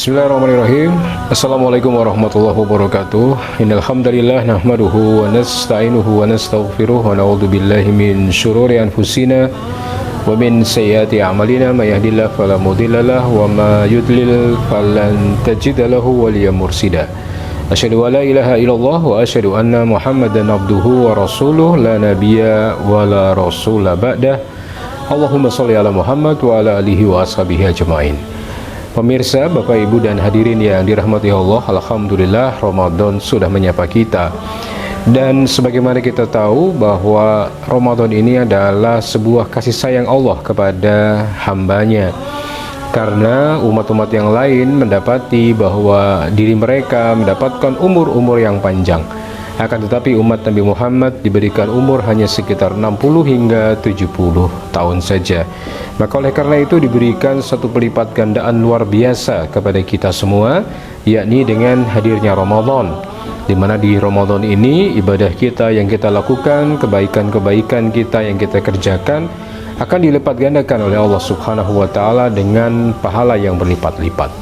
Bismillahirrahmanirrahim. Assalamualaikum warahmatullahi wabarakatuh. Innal hamdalillah nahmaduhu wa nasta'inuhu wa nastaghfiruh wa na'udzu billahi min syururi anfusina wa min sayyiati a'malina may yahdihillahu fala mudhillalah wa may yudlil falan tajida lahu waliyyan mursyida. Asyhadu an la ilaha illallah wa asyhadu anna Muhammadan abduhu wa rasuluh la nabiyya wa la rasula ba'dah. Allahumma shalli ala Muhammad wa ala alihi wa ashabihi ajmain. Pemirsa, Bapak Ibu dan hadirin yang dirahmati Allah, alhamdulillah Ramadan sudah menyapa kita. Dan sebagaimana kita tahu bahwa Ramadan ini adalah sebuah kasih sayang Allah kepada hambanya. Karena umat-umat yang lain mendapati bahwa diri mereka mendapatkan umur-umur yang panjang. Akan tetapi umat Nabi Muhammad diberikan umur hanya sekitar 60 hingga 70 tahun saja. Maka oleh karena itu diberikan satu pelipat gandaan luar biasa kepada kita semua, yakni dengan hadirnya Ramadan, di mana di Ramadan ini ibadah kita yang kita lakukan, kebaikan-kebaikan kita yang kita kerjakan akan dilipat gandakan oleh Allah Subhanahu wa taala dengan pahala yang berlipat-lipat.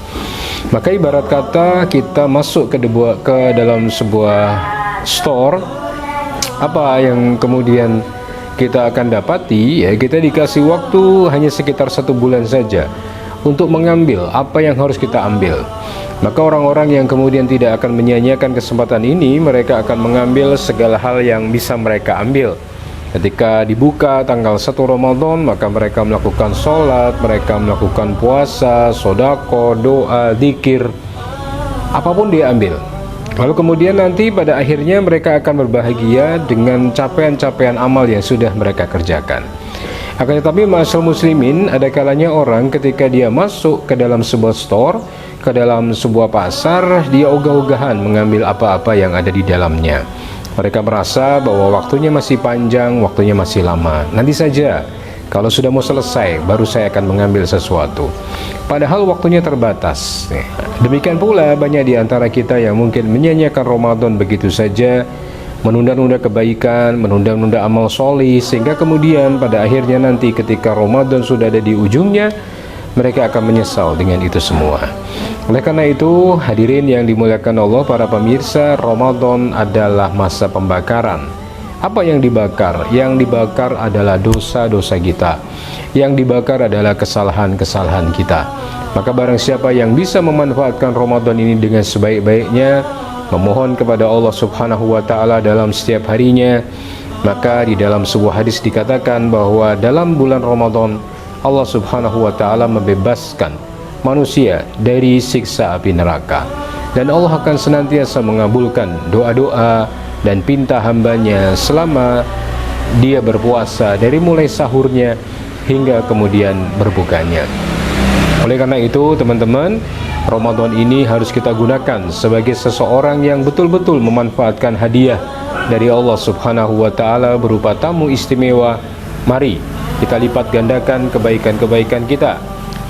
Maka ibarat kata kita masuk ke dalam sebuah store, apa yang kemudian kita akan dapati, ya kita dikasih waktu hanya sekitar 1 bulan saja untuk mengambil apa yang harus kita ambil. Maka orang-orang yang kemudian tidak akan menyia-nyiakan kesempatan ini, mereka akan mengambil segala hal yang bisa mereka ambil. Ketika dibuka tanggal 1 Ramadan, maka mereka melakukan sholat, mereka melakukan puasa, sodako, doa, zikir, apapun dia ambil. Lalu kemudian nanti pada akhirnya mereka akan berbahagia dengan capaian-capaian amal yang sudah mereka kerjakan. Akan tetapi ma'asyiral muslimin, ada kalanya orang ketika dia masuk ke dalam sebuah store, ke dalam sebuah pasar, dia ogah-ogahan mengambil apa-apa yang ada di dalamnya. Mereka merasa bahwa waktunya masih panjang, waktunya masih lama. Nanti saja, kalau sudah mau selesai, baru saya akan mengambil sesuatu. Padahal waktunya terbatas. Demikian pula banyak di antara kita yang mungkin menyia-nyiakan Ramadan begitu saja, menunda-nunda kebaikan, menunda-nunda amal solih, sehingga kemudian pada akhirnya nanti ketika Ramadan sudah ada di ujungnya, mereka akan menyesal dengan itu semua. Oleh karena itu, hadirin yang dimuliakan Allah, para pemirsa, Ramadan adalah masa pembakaran. Apa yang dibakar? Yang dibakar adalah dosa-dosa kita. Yang dibakar adalah kesalahan-kesalahan kita. Maka barang siapa yang bisa memanfaatkan Ramadan ini dengan sebaik-baiknya, memohon kepada Allah Subhanahu wa taala dalam setiap harinya, maka di dalam sebuah hadis dikatakan bahwa dalam bulan Ramadan Allah Subhanahu wa taala membebaskan manusia dari siksa api neraka. Dan Allah akan senantiasa mengabulkan doa-doa dan pinta hambanya selama dia berpuasa, dari mulai sahurnya hingga kemudian berbukanya. Oleh karena itu teman-teman, Ramadan ini harus kita gunakan sebagai seseorang yang betul-betul memanfaatkan hadiah dari Allah Subhanahu wa taala berupa tamu istimewa. Mari kita lipat gandakan kebaikan-kebaikan kita,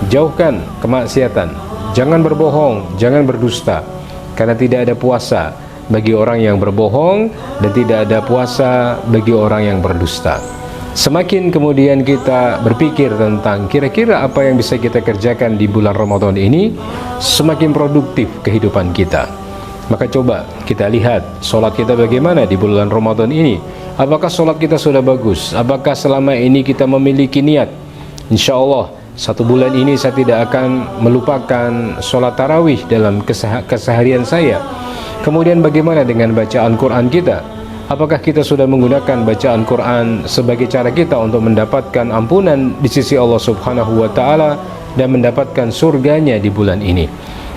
jauhkan kemaksiatan, jangan berbohong, jangan berdusta, karena tidak ada puasa bagi orang yang berbohong dan tidak ada puasa bagi orang yang berdusta. Semakin kemudian kita berpikir tentang kira-kira apa yang bisa kita kerjakan di bulan Ramadan ini, semakin produktif kehidupan kita. Maka coba kita lihat sholat kita bagaimana di bulan Ramadan ini. Apakah sholat kita sudah bagus? Apakah selama ini kita memiliki niat, insya Allah 1 bulan ini saya tidak akan melupakan sholat tarawih dalam keseharian saya. Kemudian bagaimana dengan bacaan Quran kita? Apakah kita sudah menggunakan bacaan Quran sebagai cara kita untuk mendapatkan ampunan di sisi Allah Subhanahu wa taala dan mendapatkan surganya di bulan ini?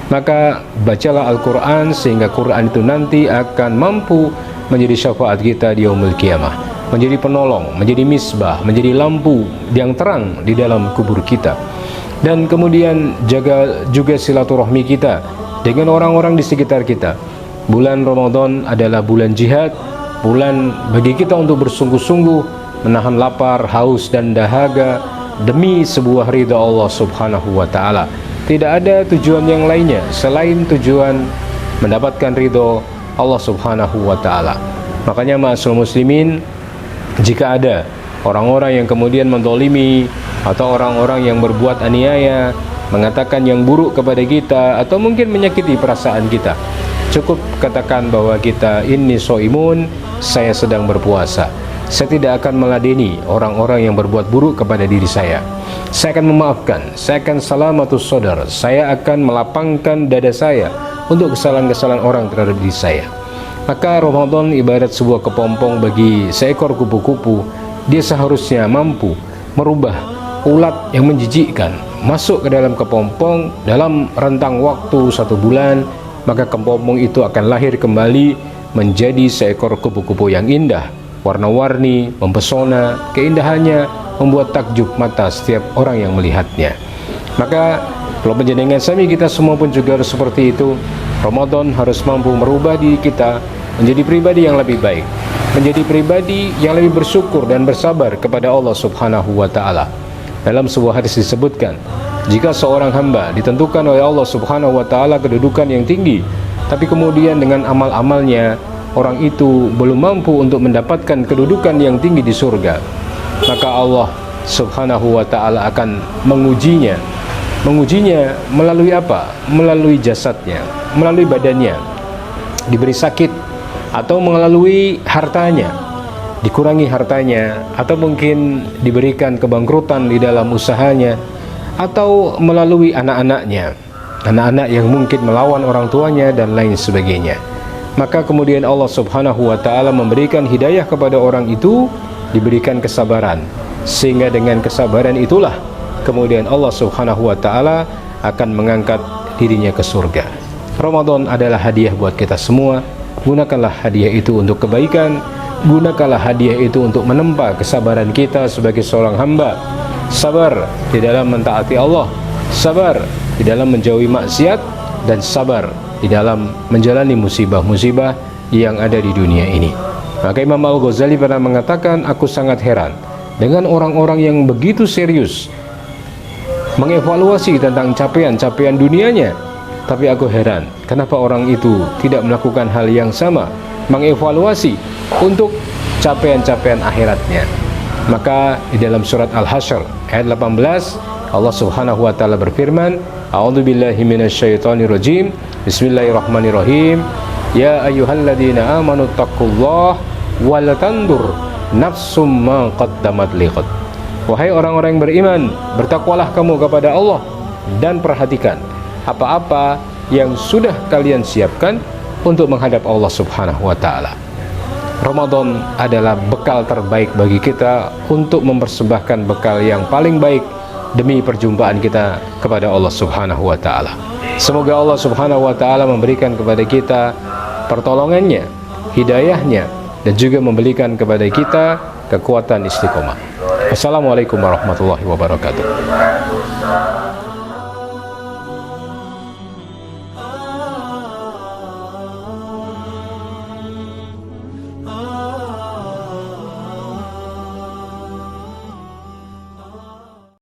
Maka bacalah Al-Quran sehingga Quran itu nanti akan mampu menjadi syafaat kita di yaumul qiyamah, menjadi penolong, menjadi misbah, menjadi lampu yang terang di dalam kubur kita. Dan kemudian jaga juga silaturahmi kita dengan orang-orang di sekitar kita. Bulan Ramadan adalah bulan jihad, bulan bagi kita untuk bersungguh-sungguh menahan lapar, haus dan dahaga demi sebuah ridha Allah Subhanahu wa taala. Tidak ada tujuan yang lainnya selain tujuan mendapatkan ridha Allah Subhanahu wa taala. Makanya ma'asyiral muslimin, jika ada orang-orang yang kemudian mendolimi atau orang-orang yang berbuat aniaya, mengatakan yang buruk kepada kita, atau mungkin menyakiti perasaan kita, cukup katakan bahwa kita inni soimun, saya sedang berpuasa. Saya tidak akan meladeni orang-orang yang berbuat buruk kepada diri saya. Saya akan memaafkan, saya akan salamatus sodar, saya akan melapangkan dada saya untuk kesalahan-kesalahan orang terhadap diri saya. Maka Ramadan ibarat sebuah kepompong bagi seekor kupu-kupu. Dia seharusnya mampu merubah ulat yang menjijikkan masuk ke dalam kepompong dalam rentang waktu 1 bulan, maka kepompong itu akan lahir kembali menjadi seekor kupu-kupu yang indah, warna-warni, mempesona. Keindahannya membuat takjub mata setiap orang yang melihatnya. Maka kalau penjenengan sami kita semua pun juga harus seperti itu. Ramadan harus mampu merubah diri kita menjadi pribadi yang lebih baik, menjadi pribadi yang lebih bersyukur dan bersabar kepada Allah Subhanahu wa Ta'ala. Dalam sebuah hadis disebutkan, jika seorang hamba ditentukan oleh Allah Subhanahu wa Ta'ala kedudukan yang tinggi, tapi kemudian dengan amal-amalnya orang itu belum mampu untuk mendapatkan kedudukan yang tinggi di surga, maka Allah Subhanahu wa Ta'ala akan mengujinya melalui apa? Melalui jasadnya, melalui badannya, diberi sakit, atau melalui hartanya, dikurangi hartanya, atau mungkin diberikan kebangkrutan di dalam usahanya, atau melalui anak-anaknya, anak-anak yang mungkin melawan orang tuanya dan lain sebagainya. Maka kemudian Allah Subhanahu wa Ta'ala memberikan hidayah kepada orang itu, diberikan kesabaran, sehingga dengan kesabaran itulah kemudian Allah Subhanahu wa Ta'ala akan mengangkat dirinya ke surga. Ramadan adalah hadiah buat kita semua. Gunakanlah hadiah itu untuk kebaikan, gunakanlah hadiah itu untuk menempa kesabaran kita sebagai seorang hamba. Sabar di dalam mentaati Allah, sabar di dalam menjauhi maksiat, dan sabar di dalam menjalani musibah-musibah yang ada di dunia ini. Maka Imam Al-Ghazali pernah mengatakan, aku sangat heran dengan orang-orang yang begitu serius mengevaluasi tentang capaian-capaian dunianya, tapi aku heran kenapa orang itu tidak melakukan hal yang sama, mengevaluasi untuk capaian-capaian akhiratnya. Maka di dalam surat Al-Hasyr ayat 18 Allah Subhanahu wa Ta'ala berfirman, a'udzubillahi minasyaitonirrajim, bismillahirrahmanirrahim, ya ayyuhalladzina amanu taqullaha wal tandur nafsum ma qaddamat liqad. Wahai orang-orang yang beriman, bertakwalah kamu kepada Allah dan perhatikan apa-apa yang sudah kalian siapkan untuk menghadap Allah Subhanahu wa Ta'ala. Ramadan adalah bekal terbaik bagi kita untuk mempersembahkan bekal yang paling baik demi perjumpaan kita kepada Allah Subhanahu wa Ta'ala. Semoga Allah Subhanahu wa Ta'ala memberikan kepada kita pertolongannya, hidayahnya, dan juga memberikan kepada kita kekuatan istiqomah. Assalamualaikum warahmatullahi wabarakatuh.